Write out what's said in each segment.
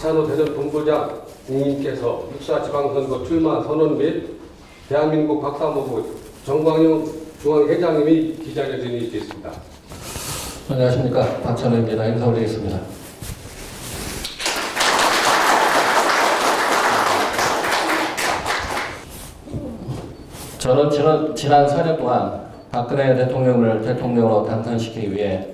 박찬호 대전본부장님께서 육사지방선거 출마 선언 및 대한민국 박사모부 정광용 중앙회장님이 기자회견에 있겠습니다. 안녕하십니까, 박찬호입니다. 인사 올리겠습니다. 저는 지난 4년 동안 박근혜 대통령을 대통령으로 당선시키기 위해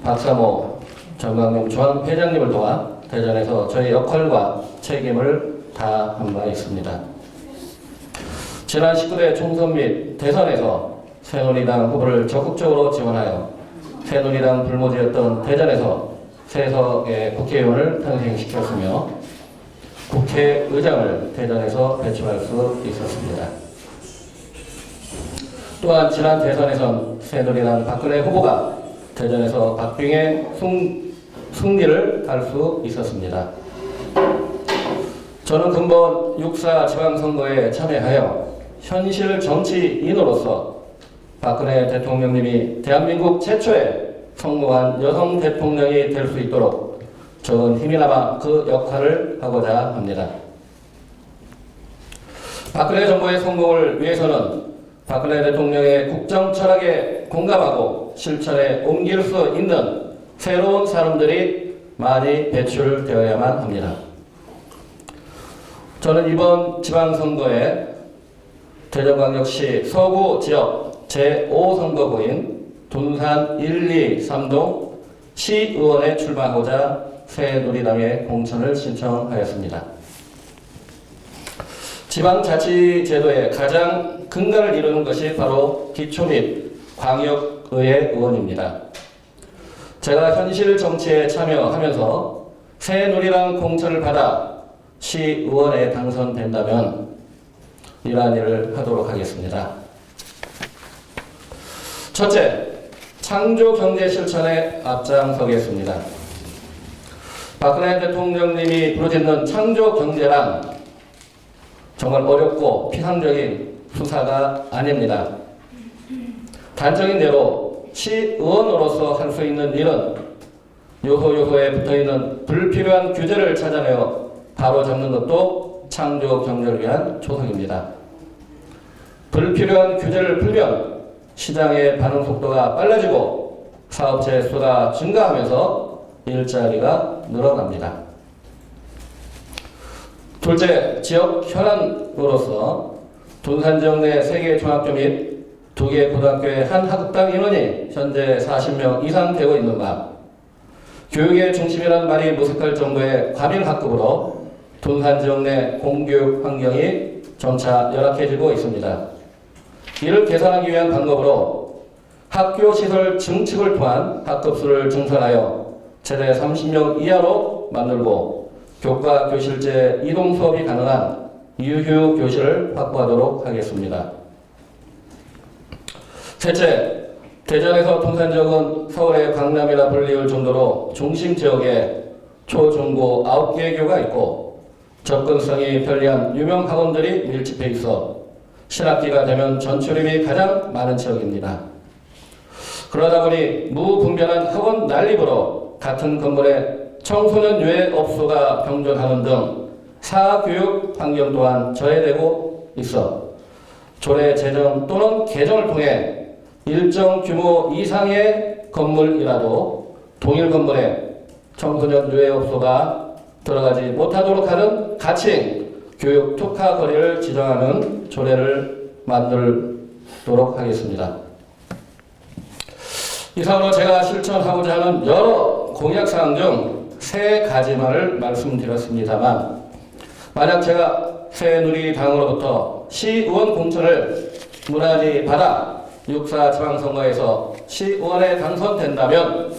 박사모 정광용 중앙회장님을 도와 대전에서 저희 역할과 책임을 다한 바 있습니다. 지난 19대 총선 및 대선에서 새누리당 후보를 적극적으로 지원하여 새누리당 불모지였던 대전에서 세석의 국회의원을 탄생시켰으며 국회의장을 대전에서 배출할 수 있었습니다. 또한 지난 대선에선 새누리당 박근혜 후보가 대전에서 박빙의 승리를 할 수 있었습니다. 저는 근본 6.4 지방선거에 참여하여 현실 정치인으로서 박근혜 대통령님이 대한민국 최초의 성공한 여성 대통령이 될 수 있도록 적은 힘이나마 그 역할을 하고자 합니다. 박근혜 정부의 성공을 위해서는 박근혜 대통령의 국정 철학에 공감하고 실천에 옮길 수 있는 새로운 사람들이 많이 배출되어야만 합니다. 저는 이번 지방선거에 대전광역시 서구 지역 제5선거구인 둔산 1, 2, 3동 시의원에 출마하고자 새누리당에 공천을 신청하였습니다. 지방자치제도의 가장 근간을 이루는 것이 바로 기초 및 광역의회 의원입니다. 제가 현실 정치에 참여하면서 새누리당 공천을 받아 시의원에 당선된다면 이러한 일을 하도록 하겠습니다. 첫째, 창조 경제 실천에 앞장서겠습니다. 박근혜 대통령님이 부르짖는 창조 경제란 정말 어렵고 피상적인 수사가 아닙니다. 단적인 예로 시의원으로서 할 수 있는 일은 요소요소에 붙어있는 불필요한 규제를 찾아내어 바로잡는 것도 창조 경제를 위한 초석입니다. 불필요한 규제를 풀면 시장의 반응 속도가 빨라지고 사업체 수가 증가하면서 일자리가 늘어납니다. 둘째, 지역 현안으로서 둔산 지역 내 3개 중학교 및 2개 고등학교의 한 학급당 인원이 현재 40명 이상 되고 있는 바, 교육의 중심이라는 말이 무색할 정도의 과밀학급으로 둔산 지역 내 공교육 환경이 점차 열악해지고 있습니다. 이를 개선하기 위한 방법으로 학교 시설 증축을 통한 학급수를 증설하여 최대 30명 이하로 만들고 교과 교실제 이동 수업이 가능한 유휴 교실을 확보하도록 하겠습니다. 셋째, 대전에서 둔산 지역은 서울의 강남이라 불리울 정도로 중심 지역에 초, 중고 9개 교가 있고 접근성이 편리한 유명 학원들이 밀집해 있어 신학기가 되면 전출입이 가장 많은 지역입니다. 그러다 보니 무분별한 학원 난립으로 같은 건물에 청소년 유해 업소가 병존하는 등 사교육 환경 또한 저해되고 있어 조례 제정 또는 개정을 통해 일정 규모 이상의 건물이라도 동일 건물에 청소년 유해 업소가 들어가지 못하도록 하는 가칭 교육 특화 거리를 지정하는 조례를 만들도록 하겠습니다. 이상으로 제가 실천하고자 하는 여러 공약사항 중 3가지만을 말씀드렸습니다만, 만약 제가 새누리당으로부터 시의원 공천을 무난히 받아 6.4 지방선거에서 시의원에 당선된다면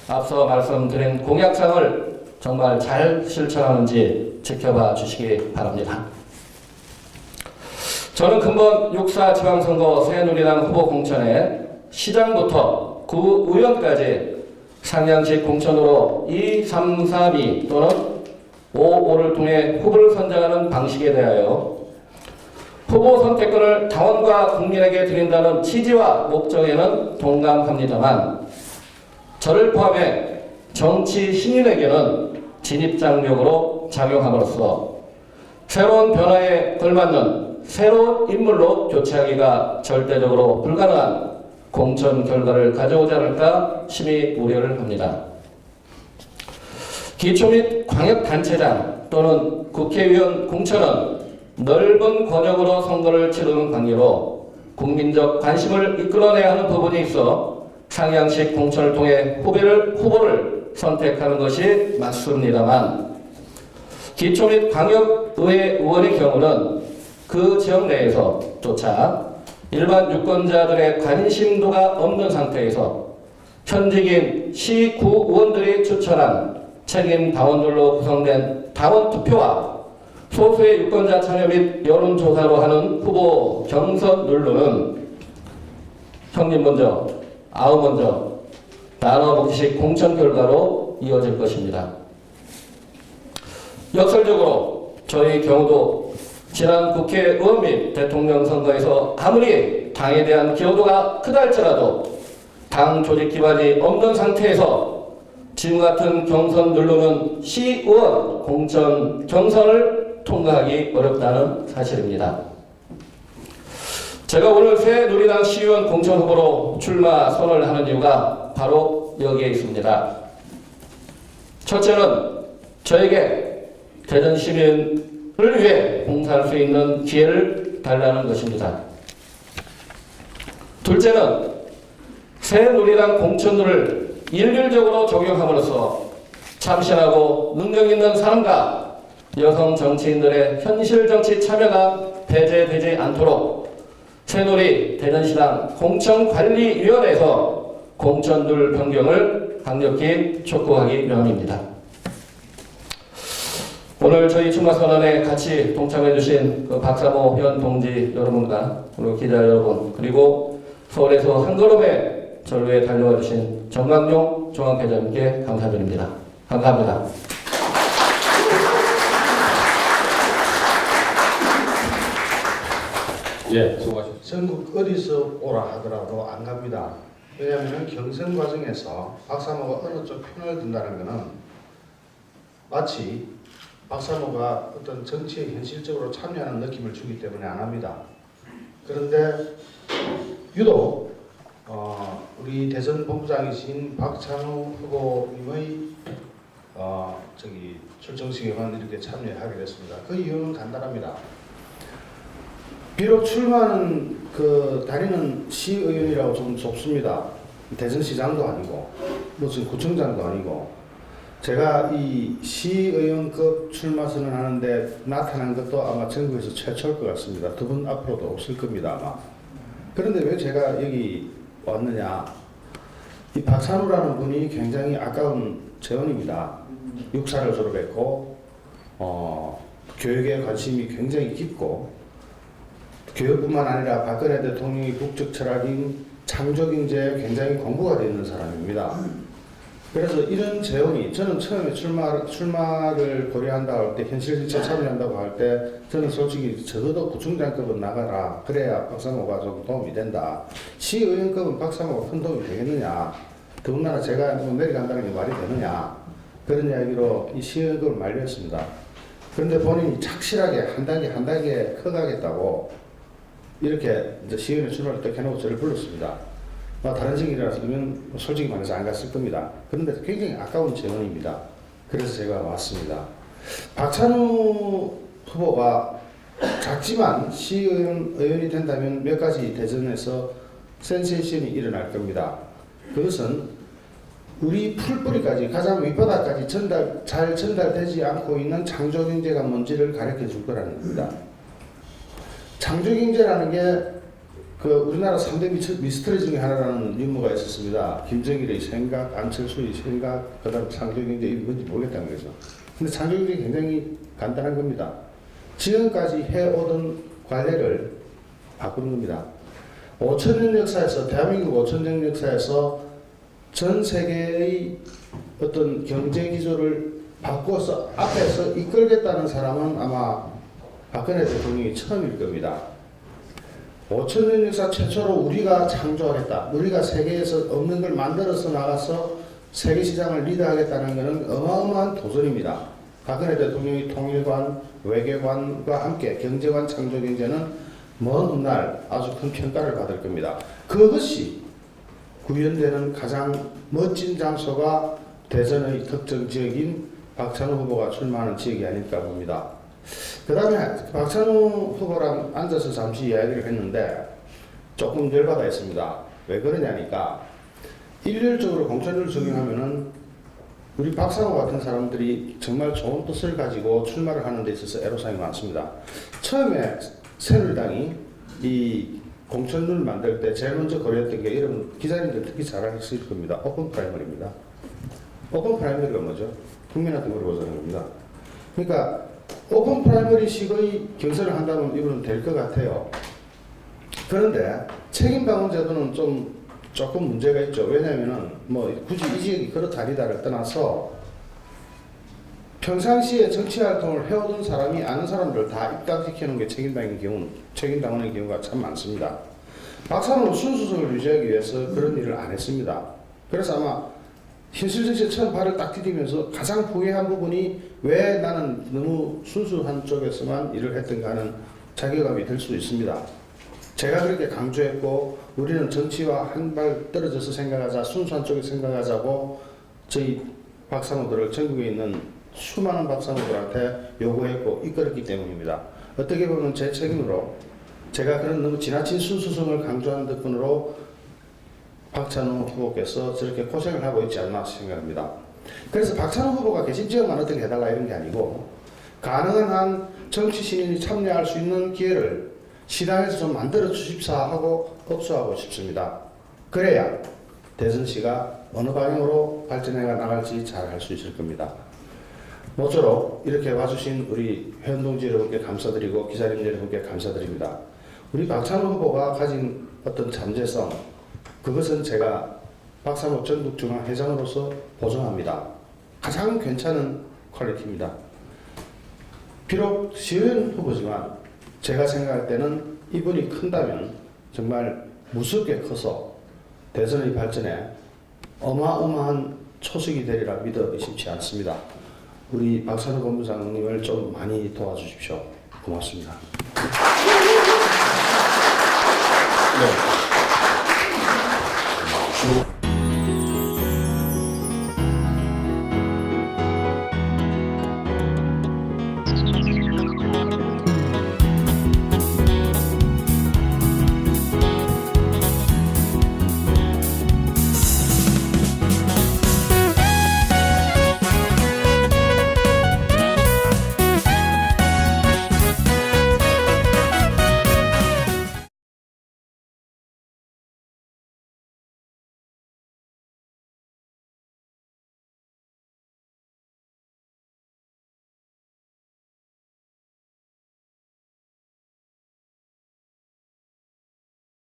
앞서 말씀드린 공약사항을 정말 잘 실천하는지 지켜봐 주시기 바랍니다. 저는 근본 6.4 지방선거 새누리당 후보 공천에 시장부터 구의원까지 상향식 공천으로 2, 3, 3, 2 또는 5, 5를 통해 후보를 선정하는 방식에 대하여 후보 선택권을 당원과 국민에게 드린다는 취지와 목적에는 동감합니다만, 저를 포함해 정치 신인에게는 진입장벽으로 작용함으로써 새로운 변화에 걸맞는 새로운 인물로 교체하기가 절대적으로 불가능한 공천 결과를 가져오지 않을까 심히 우려를 합니다. 기초 및 광역단체장 또는 국회의원 공천은 넓은 권역으로 선거를 치르는 관계로 국민적 관심을 이끌어내야 하는 부분이 있어 상향식 공천을 통해 후보를 선택하는 것이 맞습니다만, 기초 및 광역의회 의원의 경우는 그 지역 내에서조차 일반 유권자들의 관심도가 없는 상태에서 현직인 시구 의원들이 추천한 책임 당원들로 구성된 당원 투표와 소수의 유권자 참여 및 여론조사로 하는 후보 경선 룰루는 형님 먼저, 아우 먼저 나눠먹기식 공천 결과로 이어질 것입니다. 역설적으로 저희 경우도 지난 국회의원 및 대통령 선거에서 아무리 당에 대한 기여도가 크다 할지라도 당 조직 기반이 없는 상태에서 지금 같은 경선 룰루는 시의원 공천 경선을 통과하기 어렵다는 사실입니다. 제가 오늘 새누리당 시의원 공천 후보로 출마 선언을 하는 이유가 바로 여기에 있습니다. 첫째는 저에게 대전 시민을 위해 봉사할 수 있는 기회를 달라는 것입니다. 둘째는 새누리당 공천룰을 일률적으로 적용함으로써 참신하고 능력 있는 사람과 여성 정치인들의 현실 정치 참여가 배제되지 않도록 새누리 대전시당 공천관리위원회에서 공천룰 변경을 강력히 촉구하기 위함입니다. 오늘 저희 출마선언에 같이 동참해주신 박사모 현 동지 여러분과 그리고 기자 여러분, 그리고 서울에서 한 걸음에 저를 위해 달려와 주신 정광용 중앙회장님께 감사드립니다. 감사합니다. 예, 수고하셨습니다. 전국 어디서 오라 하더라도 안 갑니다. 왜냐하면 경선 과정에서 박사모가 어느 쪽 편을 든다는 것은 마치 박사모가 어떤 정치에 현실적으로 참여하는 느낌을 주기 때문에 안 합니다. 그런데 유독 우리 대선 본부장이신 박찬호 후보님의 출정식에만 이렇게 참여하게 됐습니다. 그 이유는 간단합니다. 비록 출마하는 다니는 시의원이라고 좀 좁습니다. 대전시장도 아니고 무슨 구청장도 아니고, 제가 이 시의원급 출마 선언하는데 나타난 것도 아마 전국에서 최초일 것 같습니다. 두 분 앞으로도 없을 겁니다 아마. 그런데 왜 제가 여기 왔느냐, 이 박찬호라는 분이 굉장히 아까운 재원입니다. 육사를 졸업했고 교육에 관심이 굉장히 깊고, 교육뿐만 아니라 박근혜 대통령의 국적 철학인 창조경제에 굉장히 공부가 되어 있는 사람입니다. 그래서 이런 재원이, 저는 처음에 출마를 고려한다고 할 때, 현실정치에 참여한다고 할 때, 저는 솔직히 적어도 구청장급은 나가라. 그래야 박사모가 좀 도움이 된다. 시의원급은 박사모가 큰 도움이 되겠느냐. 더군다나 제가 내려간다는 게 말이 되느냐. 그런 이야기로 이 시의원급을 만류했습니다. 그런데 본인이 착실하게 한 단계 커가겠다고 이렇게 이제 시의원에 출마를 딱 해놓고 저를 불렀습니다. 다른 직이라서면 솔직히 말해서 안 갔을 겁니다. 그런데 굉장히 아까운 재원입니다. 그래서 제가 왔습니다. 박찬호 후보가 작지만 시의원이 된다면 몇 가지 대전에서 센세이션이 일어날 겁니다. 그것은 우리 풀뿌리까지, 가장 밑바닥까지 잘 전달되지 않고 있는 창조경제가 뭔지를 가르쳐 줄 거라는 겁니다. 창조경제라는 게 우리나라 3대 미스터리 중에 하나라는 유머가 있었습니다. 김정일의 생각, 안철수의 생각, 그 다음 창조경제, 이게 뭔지 모르겠다는 거죠. 근데 창조경제 굉장히 간단한 겁니다. 지금까지 해오던 관례를 바꾸는 겁니다. 5천년 역사에서, 대한민국 5천년 역사에서 전 세계의 어떤 경제 기조를 바꿔서 앞에서 이끌겠다는 사람은 아마 박근혜 대통령이 처음일 겁니다. 5천년 역사 최초로 우리가 창조하겠다. 우리가 세계에서 없는 걸 만들어서 나가서 세계시장을 리드하겠다는 것은 어마어마한 도전입니다. 박근혜 대통령이 통일관, 외교관과 함께 경제관 창조 경제는 먼 훗날 아주 큰 평가를 받을 겁니다. 그것이 구현되는 가장 멋진 장소가 대전의 특정 지역인 박찬호 후보가 출마하는 지역이 아닐까 봅니다. 그 다음에 박찬호 후보랑 앉아서 잠시 이야기를 했는데 조금 열받아 있습니다. 왜 그러냐니까 일률적으로 공천을 적용하면은 우리 박상호 같은 사람들이 정말 좋은 뜻을 가지고 출마를 하는 데 있어서 애로사항이 많습니다. 처음에 새누리당이 이 공천을 만들 때 제일 먼저 고려했던 게 여러분 기자님들 특히 잘 아실 겁니다. 오픈 프라이머리입니다. 오픈 프라이머리가 뭐죠? 국민한테 물어보자는 겁니다. 그러니까 오픈 프라이머리식의 경선을 한다면 이거는 될 것 같아요. 그런데 책임방어 제도는 조금 문제가 있죠. 왜냐하면은 뭐 굳이 이 지역이 그렇다 아니다를 떠나서 평상시에 정치 활동을 해오던 사람이 아는 사람들을 다 입당시키는 게 책임당원의 경우가 참 많습니다. 박사는 순수성을 유지하기 위해서 그런 일을 안 했습니다. 그래서 아마 현실정치에 처음 발을 딱 디디면서 가장 후회한 부분이 왜 나는 너무 순수한 쪽에서만 일을 했던가 하는 자괴감이 들 수도 있습니다. 제가 그렇게 강조했고 우리는 정치와 한 발 떨어져서 생각하자, 순수한 쪽에 생각하자고 저희 박사모들을 전국에 있는 수많은 박사모들한테 요구했고 이끌었기 때문입니다. 어떻게 보면 제 책임으로 제가 그런 너무 지나친 순수성을 강조하는 덕분으로 박찬호 후보께서 저렇게 고생을 하고 있지 않나 생각합니다. 그래서 박찬호 후보가 계신 지역만 어떻게 해달라 이런 게 아니고 가능한 한 정치 신인이 참여할 수 있는 기회를 시당에서 좀 만들어 주십사 하고 업소하고 싶습니다. 그래야 대전시가 어느 방향으로 발전해 나갈지 잘 알 수 있을 겁니다. 모쪼록 이렇게 와주신 우리 회원동지 여러분께 감사드리고 기자님 여러분께 감사드립니다. 우리 박찬호 후보가 가진 어떤 잠재성, 그것은 제가 박찬호 전국중앙회장으로서 보증합니다. 가장 괜찮은 퀄리티입니다. 비록 시의원 후보지만 제가 생각할 때는 이분이 큰다면 정말 무섭게 커서 대선의 발전에 어마어마한 초석이 되리라 믿어 의심치 않습니다. 우리 박찬호 본부장님을 좀 많이 도와주십시오. 고맙습니다. 네.